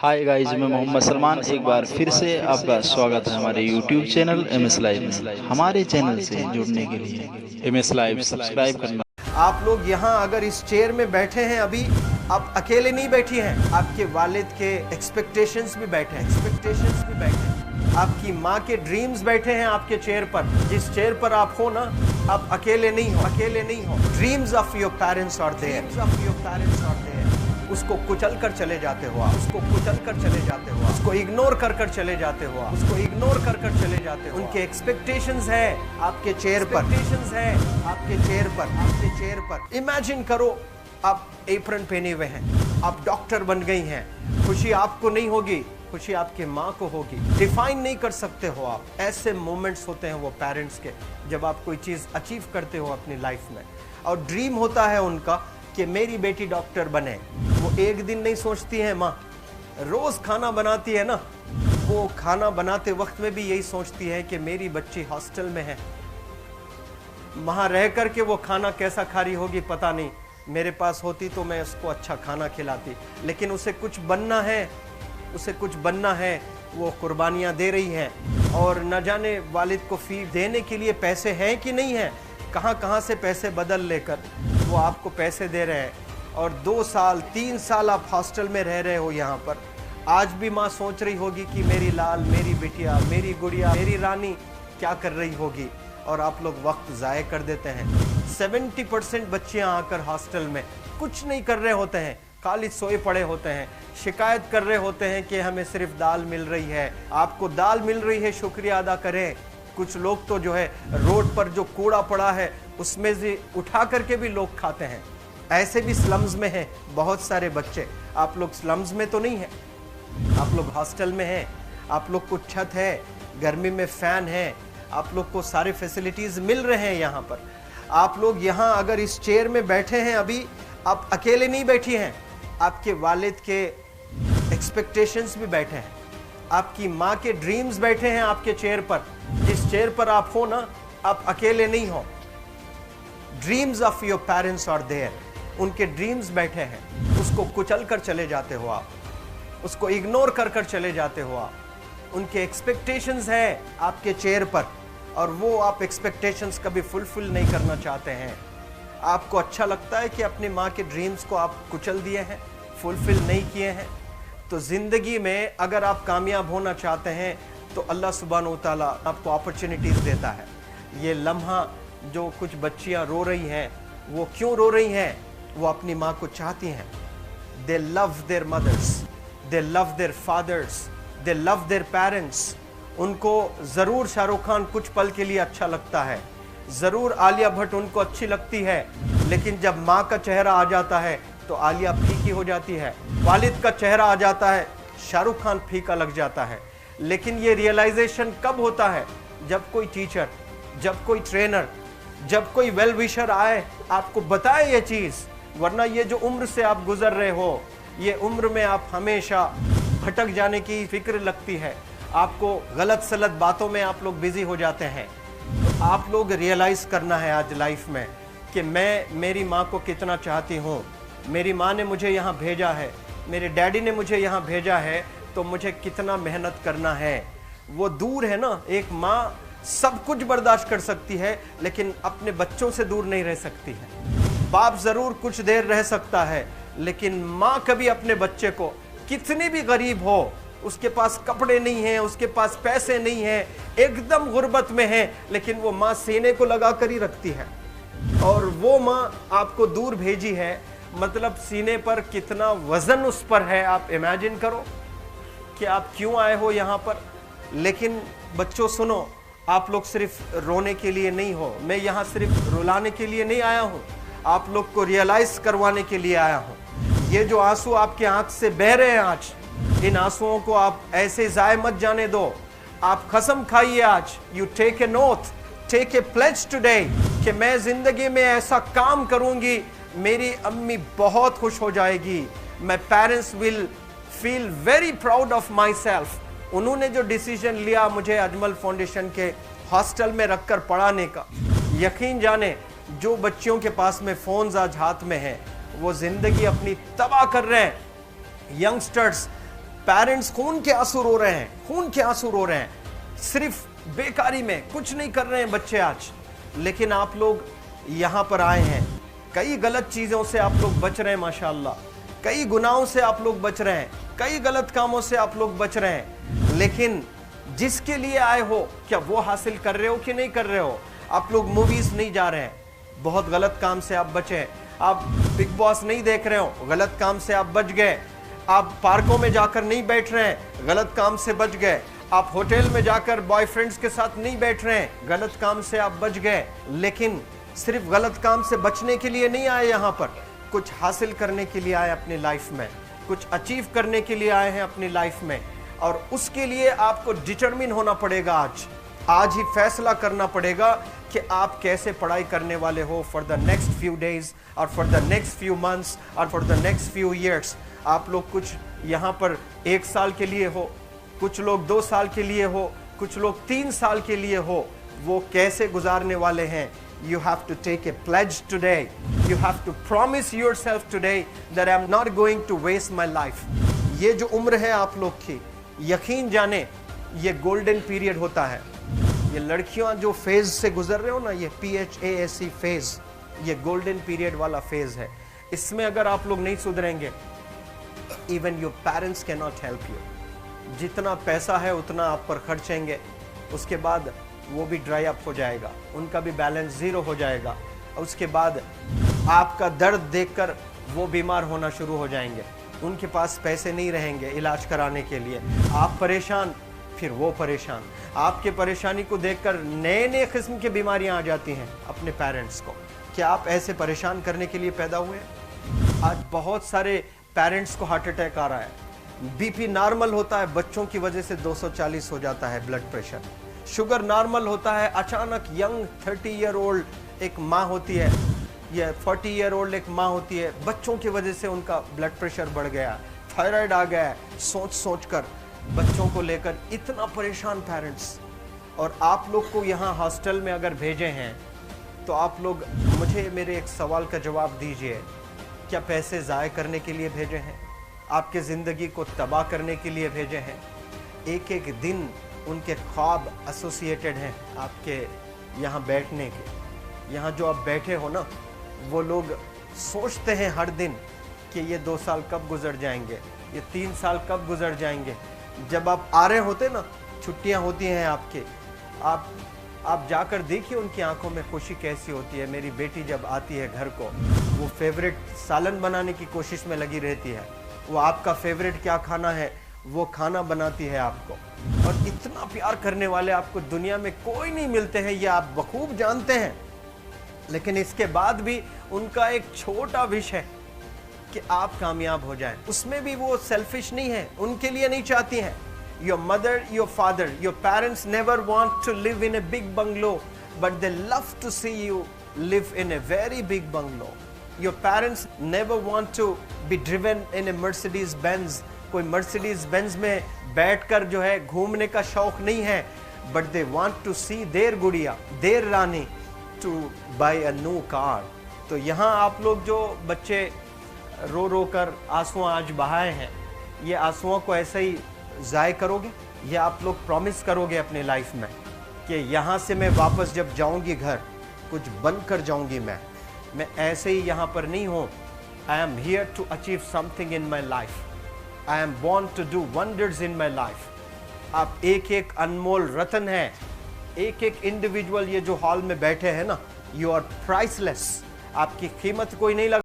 Hi guys, मैं मोहम्मद सलमान एक बार फिर से आपका स्वागत है हमारे यूट्यूब चैनल एमएस लाइव में। हमारे चैनल से जुड़ने के लिए एमएस लाइव सब्सक्राइब करना। आप लोग यहाँ अगर इस चेयर में बैठे हैं अभी, आप अकेले नहीं बैठी हैं, आपके वालिद के एक्सपेक्टेशंस भी बैठे हैं, आपकी माँ के ड्रीम्स बैठे हैं आपके चेयर पर। जिस चेयर पर आप हो ना, आप अकेले नहीं हो। Dreams of your parents are there. उसको कुचल कर चले जाते हो आप, उसको इग्नोर कर चले जाते हो उनके एक्सपेक्टेशंस हैं आपके चेयर पर। इमेजिन करो, आप एप्रन पहने हुए हैं, आप डॉक्टर बन गई हैं। खुशी आपको नहीं होगी, खुशी आपके माँ को होगी। डिफाइन नहीं कर सकते हो आप। ऐसे मोमेंट्स होते हैं वो पेरेंट्स के, जब आप कोई चीज़ अचीव करते हो अपनी लाइफ में, और ड्रीम होता है उनका कि मेरी बेटी डॉक्टर बने। वो एक दिन नहीं सोचती है माँ, रोज खाना बनाती है ना, वो खाना बनाते वक्त में भी यही सोचती है कि मेरी बच्ची हॉस्टल में है, वहां रह करके वो खाना कैसा खा रही होगी पता नहीं। मेरे पास होती तो मैं उसको अच्छा खाना खिलाती, लेकिन उसे कुछ बनना है, वो कुर्बानियां दे रही हैं। और न जाने वालिद को फी देने के लिए पैसे हैं कि नहीं है, कहाँ से पैसे बदल लेकर वो आपको पैसे दे रहे हैं। और 2 साल 3 साल आप हॉस्टल में रह रहे हो यहाँ पर। आज भी माँ सोच रही होगी कि मेरी लाल, मेरी बिटिया, मेरी गुड़िया, मेरी रानी क्या कर रही होगी, और आप लोग वक्त ज़ाय कर देते हैं। 70% बच्चियाँ आकर हॉस्टल में कुछ नहीं कर रहे होते हैं, खाली सोए पड़े होते हैं, शिकायत कर रहे होते हैं कि हमें सिर्फ दाल मिल रही है। आपको दाल मिल रही है, शुक्रिया अदा करें। कुछ लोग तो जो है रोड पर जो कूड़ा पड़ा है उसमें से उठा करके भी लोग खाते हैं। ऐसे भी स्लम्स में हैं बहुत सारे बच्चे। आप लोग स्लम्स में तो नहीं हैं, आप लोग हॉस्टल में हैं, आप लोग को छत है, गर्मी में फैन है, आप लोग को सारे फैसिलिटीज़ मिल रहे हैं यहाँ पर। आप लोग यहाँ अगर इस चेयर में बैठे हैं अभी, आप अकेले नहीं बैठी हैं, आपके वालिद के एक्सपेक्टेशंस भी बैठे हैं, आपकी माँ के ड्रीम्स बैठे हैं आपके चेयर पर। जिस चेयर पर आप हो ना, आप अकेले नहीं हो। Dreams of your parents are there. उनके ड्रीम्स बैठे हैं, उसको कुचल कर चले जाते हो आप, उसको इग्नोर कर चले जाते हो आप। उनके एक्सपेक्टेशंस हैं आपके चेयर पर, और वो आप एक्सपेक्टेशंस कभी फुलफिल नहीं करना चाहते हैं। आपको अच्छा लगता है कि अपनी माँ के ड्रीम्स को आप कुचल दिए हैं, फुलफिल नहीं किए हैं। तो ज़िंदगी में अगर आप कामयाब होना चाहते हैं तो अल्लाह सुब्हानहू व तआला आपको अपॉर्चुनिटीज़ देता है। ये लम्हा जो कुछ बच्चियां रो रही हैं, वो क्यों रो रही हैं? वो अपनी माँ को चाहती हैं। They love their mothers, they love their fathers, they love their parents. उनको ज़रूर शाहरुख खान कुछ पल के लिए अच्छा लगता है, ज़रूर आलिया भट्ट उनको अच्छी लगती है, लेकिन जब माँ का चेहरा आ जाता है तो आलिया फीकी हो जाती है। वालिद का चेहरा आ जाता है, शाहरुख खान फीका लग जाता है। लेकिन ये रियलाइजेशन कब होता है? जब कोई टीचर, जब कोई ट्रेनर, जब कोई वेल विशर आए, आपको बताए ये चीज़। वरना ये जो उम्र से आप गुजर रहे हो, ये उम्र में आप हमेशा भटक जाने की फिक्र लगती है, आपको गलत सलत बातों में आप लोग बिजी हो जाते हैं। तो आप लोग रियलाइज़ करना है आज लाइफ में कि मैं मेरी माँ को कितना चाहती हूँ। मेरी माँ ने मुझे यहाँ भेजा है, मेरे डैडी ने मुझे यहाँ भेजा है, तो मुझे कितना मेहनत करना है। वो दूर है ना, एक माँ सब कुछ बर्दाश्त कर सकती है, लेकिन अपने बच्चों से दूर नहीं रह सकती है। बाप ज़रूर कुछ देर रह सकता है, लेकिन माँ कभी अपने बच्चे को, कितनी भी गरीब हो, उसके पास कपड़े नहीं हैं, उसके पास पैसे नहीं हैं, एकदम गुर्बत में है, लेकिन वो माँ सीने को लगा कर ही रखती है। और वो माँ आपको दूर भेजी है, मतलब सीने पर कितना वज़न उस पर है। आप इमेजिन करो कि आप क्यों आए हो यहाँ पर। लेकिन बच्चों सुनो, आप लोग सिर्फ रोने के लिए नहीं हो, मैं यहाँ सिर्फ रुलाने के लिए नहीं आया हूँ, आप लोग को रियलाइज़ करवाने के लिए आया हूँ। ये जो आंसू आपके आँख से बह रहे हैं आज, इन आंसुओं को आप ऐसे ज़ाय मत जाने दो। आप कसम खाइए आज, you take a note, take a pledge today, कि मैं ज़िंदगी में ऐसा काम करूँगी, मेरी अम्मी बहुत खुश हो जाएगी। My parents will feel very proud of my self. उन्होंने जो डिसीजन लिया मुझे अजमल फाउंडेशन के हॉस्टल में रखकर पढ़ाने का, यकीन जाने जो बच्चियों के पास में फ़ोन्स आज हाथ में हैं, वो ज़िंदगी अपनी तबाह कर रहे हैं। यंगस्टर्स पेरेंट्स खून के आंसू रो रहे हैं, खून के आंसू रो रहे हैं, सिर्फ बेकारी में कुछ नहीं कर रहे हैं बच्चे आज। लेकिन आप लोग यहां पर आए हैं, कई गलत चीजों से आप लोग बच रहे हैं माशाअल्लाह, कई गुनाहों से आप लोग बच रहे हैं, कई गलत कामों से आप लोग बच रहे हैं। लेकिन जिसके लिए आए हो, क्या वो हासिल कर रहे हो कि नहीं कर रहे हो? आप लोग मूवीज नहीं जा रहे हैं, बहुत गलत काम से आप बचे। आप बिग बॉस नहीं देख रहे हो, गलत काम से आप बच गए। आप पार्कों में जाकर नहीं बैठ रहे हैं, गलत काम से बच गए। आप होटल में जाकर बॉयफ्रेंड्स के साथ नहीं बैठ रहे हैं, गलत काम से आप बच गए। लेकिन सिर्फ गलत काम से बचने के लिए नहीं आए यहाँ पर, कुछ हासिल करने के लिए आए अपनी लाइफ में, कुछ अचीव करने के लिए आए हैं अपनी लाइफ में। और उसके लिए आपको डिटरमिन होना पड़ेगा। आज ही फैसला करना पड़ेगा कि आप कैसे पढ़ाई करने वाले हो for the next few days और for the next few months और for the next few years. आप लोग कुछ यहाँ पर 1 साल के लिए हो, कुछ लोग 2 साल के लिए हो, कुछ लोग 3 साल के लिए हो। वो कैसे गुजारने वाले हैं? You have to take a pledge today. You have to promise yourself today that I'm not going to waste my life. ये जो उम्र है आप लोग की, यकीन जाने ये गोल्डन पीरियड होता है। ये लड़कियां जो फेज से गुजर रहे हो ना, ये PHASE फेज, ये गोल्डन पीरियड वाला फेज है। इसमें अगर आप लोग नहीं सुधरेंगे, even your parents can not help you. जितना पैसा है उतना आप पर खर्चेंगे, उसके बाद वो भी ड्राई अप हो जाएगा, उनका भी बैलेंस जीरो हो जाएगा। उसके बाद आपका दर्द देखकर वो बीमार होना शुरू हो जाएंगे, उनके पास पैसे नहीं रहेंगे इलाज कराने के लिए। आप परेशान, फिर वो परेशान। आपके परेशानी को देखकर नए नए किस्म की बीमारियां आ जाती हैं अपने पेरेंट्स को। क्या आप ऐसे परेशान करने के लिए पैदा हुए? आज बहुत सारे पेरेंट्स को हार्ट अटैक आ रहा है, BP नॉर्मल होता है, बच्चों की वजह से 240 हो जाता है ब्लड प्रेशर। शुगर नॉर्मल होता है, अचानक यंग 30 ईयर ओल्ड एक माँ होती है या 40 ईयर ओल्ड एक माँ होती है, बच्चों की वजह से उनका ब्लड प्रेशर बढ़ गया, थायराइड आ गया। सोच सोच कर बच्चों को लेकर इतना परेशान पेरेंट्स। और आप लोग को यहाँ हॉस्टल में अगर भेजे हैं तो आप लोग मुझे मेरे एक सवाल का जवाब दीजिए, क्या पैसे ज़ाय करने के लिए भेजे हैं? आपके ज़िंदगी को तबाह करने के लिए भेजे हैं? एक एक दिन उनके ख्वाब एसोसिएटेड हैं आपके यहाँ बैठने के। यहाँ जो आप बैठे हो ना, वो लोग सोचते हैं हर दिन कि ये 2 साल कब गुजर जाएंगे, ये 3 साल कब गुजर जाएंगे। जब आप आ रहे होते ना, छुट्टियाँ होती हैं आपके, आप जाकर देखिए उनकी आंखों में खुशी कैसी होती है। मेरी बेटी जब आती है घर को, वो फेवरेट सालन बनाने की कोशिश में लगी रहती है। वो आपका फेवरेट क्या खाना है वो खाना बनाती है आपको। और इतना प्यार करने वाले आपको दुनिया में कोई नहीं मिलते हैं, ये आप बखूब जानते हैं। लेकिन इसके बाद भी उनका एक छोटा विश है कि आप कामयाब हो जाएं। उसमें भी वो सेल्फिश नहीं है, उनके लिए नहीं चाहती हैं। Your mother, your father, your parents never want to live in a big bungalow, but they love to see you live in a very big bungalow. Your parents never want to be driven in a Mercedes Benz. कोई Mercedes Benz में बैठकर जो है घूमने का शौक नहीं है, but they want to see their गुड़िया, their Rani to buy a new car. तो यहाँ आप लोग जो बच्चे रो रो कर आंसू आज बहाए हैं, ये आंसुओं को ऐसे ही ज़ाय करोगे या आप लोग प्रॉमिस करोगे अपने लाइफ में कि यहाँ से मैं वापस जब जाऊँगी घर, कुछ बन कर जाऊँगी। मैं ऐसे ही यहाँ पर नहीं हूँ। I am here to achieve something in my life. I am born to do wonders in my life. आप एक एक अनमोल रतन है, एक एक इंडिविजुअल ये जो हॉल में बैठे हैं ना, यू आर प्राइसलेस। आपकी कीमत कोई नहीं लगा